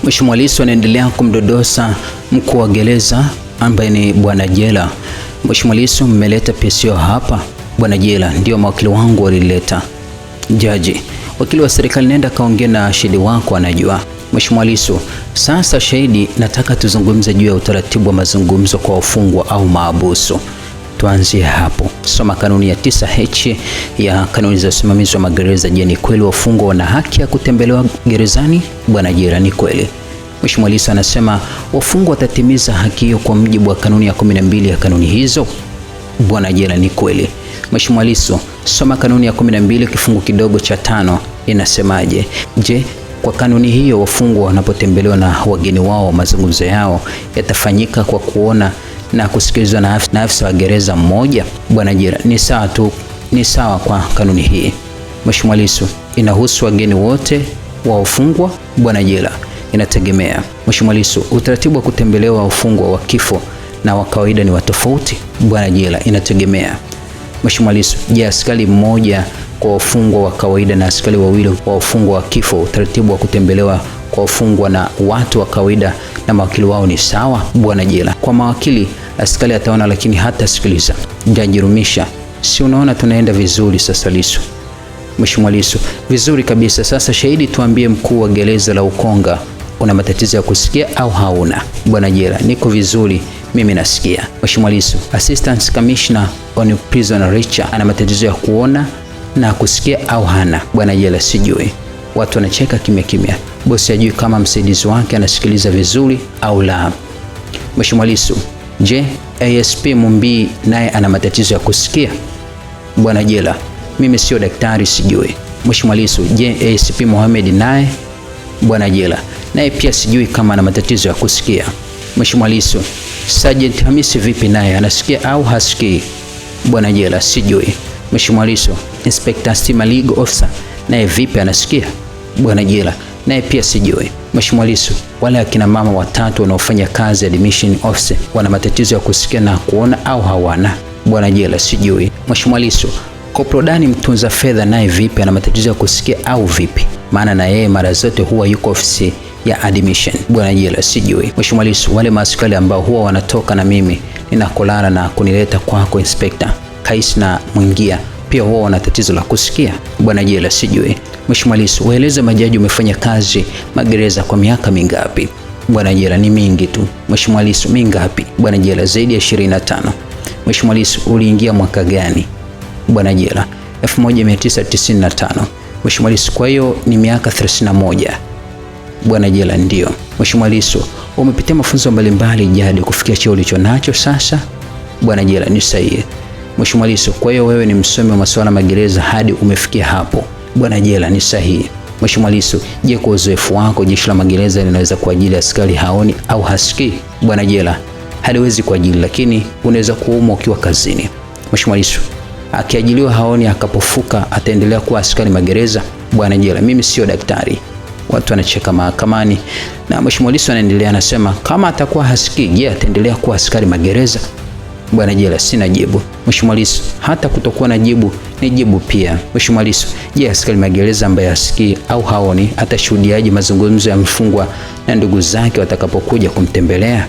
Mheshimiwa Lissu anaendelea kumdodosa mkuu wa gereza ambaye ni Bwana Jela. Mheshimiwa Lissu, mmeleta PCO hapa. Bwana Jela, ndio mawakili wangu walileta. Jaji, wakili wa serikali, nenda kaongea na shahidi wako anajua. Mheshimiwa Lissu, sasa shahidi, nataka tuzungumze juu ya utaratibu wa mazungumzo kwa wafungwa au maabusu. Tuanzie hapo. Soma kanuni ya 9H ya kanuni za usimamizi wa magereza. Je, ni kweli wafungwa wana haki ya kutembelewa gerezani? Bwana Jela, ni kweli. Mheshimiwa Lissu anasema wafungwa watatimiza haki hiyo kwa mujibu wa kanuni ya 12 ya kanuni hizo. Bwana Jela, ni kweli. Mheshimiwa Lissu, soma kanuni ya 12 kifungu kidogo cha 5 inasemaje? Je, kwa kanuni hiyo wafungwa wanapotembelewa na wageni wao, mazungumzo yao yatafanyika kwa kuona na kusikilizwa na afisa wa gereza mmoja? Bwana Jela, ni sawa tu, ni sawa kwa kanuni hii. Mheshimiwa Lissu, inahusu wageni wote wa wafungwa? Bwana Jela, inategemea. Mheshimiwa Lissu, utaratibu wa kutembelewa wafungwa wa kifo na wa kawaida ni wa tofauti? Bwana Jela, inategemea. Mheshimiwa Lissu, je, askari mmoja kwa wafungwa wa kawaida na askari wawili wa wafungwa wa kifo, utaratibu wa kutembelewa kwa wafungwa na watu wa kawaida na mawakili wao ni sawa? Bwana Jela, kwa mawakili askari ataona lakini hata sikiliza. Jaji Rumisha, si unaona tunaenda vizuri sasa Lissu? Mheshimiwa Lissu, vizuri kabisa. Sasa shahidi, tuambie, mkuu wa gereza la Ukonga, una matatizo ya kusikia au hauna? Bwana Jela, niko vizuri, mimi nasikia. Mheshimiwa Lissu, Assistant Commissioner on Prison Richa ana matatizo ya kuona na kusikia au hana? Bwana Jela, sijui. Watu wanacheka kimya kimya. Bosi hajui kama msaidizi wake anasikiliza vizuri au la. Mheshimiwa Lissu, je, ASP Mumbii naye ana matatizo ya kusikia? Bwana Jela, mimi sio daktari, sijui. Mheshimiwa Lissu, je, ASP Mohamed naye? Bwana Jela, naye pia sijui kama ana matatizo ya kusikia. Mheshimiwa Lissu, Sergeant Hamisi vipi, naye anasikia au hasikii? Bwana Jela, sijui. Mheshimiwa Lissu, Inspector Stima Legal Officer naye vipi, anasikia? Bwana Jela, naye pia sijui. Mheshimiwa Lissu, wale akina mama watatu wanaofanya kazi admission office wana matatizo ya kusikia na kuona au hawana? Bwana Jela, sijui. Mheshimiwa Lissu, Corporal Dani mtunza fedha naye vipi, ana matatizo ya kusikia au vipi? Maana na yeye mara zote huwa yuko ofisi ya admission. Bwana Jela, sijui. Mheshimiwa Lissu, wale maaskari ambao huwa wanatoka na mimi ninakolala na kunileta kwako Inspector Kais na Mwingia pia huwa wana tatizo la kusikia? Bwana Jela, sijui. Mheshimiwa Lissu, waeleze majaji umefanya kazi magereza kwa miaka mingapi? Bwana Jela, ni mingi tu. Mheshimiwa Lissu, mingapi? Bwana Jela, zaidi ya 25. Mheshimiwa Lissu, uliingia mwaka gani? Bwana Jela, 1995. Mheshimiwa Lissu, kwa hiyo ni miaka 31. Bwana Jela, ndio. Mheshimiwa Lissu, umepitia mafunzo mbalimbali jadi kufikia cheo ulicho nacho sasa? Bwana Jela, ni sahihi. Mheshimiwa Lissu, kwa hiyo wewe ni msomi wa masuala magereza hadi umefikia hapo? Bwana Jela, ni sahihi. Mheshimiwa Lissu, je, kwa uzoefu wako jeshi la magereza linaweza kuajiri askari haoni au hasikii? Bwana Jela, haliwezi kuajiri, lakini unaweza kuumwa ukiwa kazini. Mheshimiwa Lissu, akiajiliwa haoni akapofuka ataendelea kuwa askari magereza? Bwana Jela, mimi sio daktari. Watu wanacheka mahakamani na Mheshimiwa Lissu anaendelea, anasema kama atakuwa hasikii, je, ataendelea kuwa askari magereza? Bwana Jela, sina jibu. Mheshimiwa Lissu, hata kutokuwa na jibu ni jibu pia. Mheshimiwa Lissu, je, askari magereza ambaye hasikii au haoni atashuhudiaje mazungumzo ya mfungwa na ndugu zake watakapokuja kumtembelea?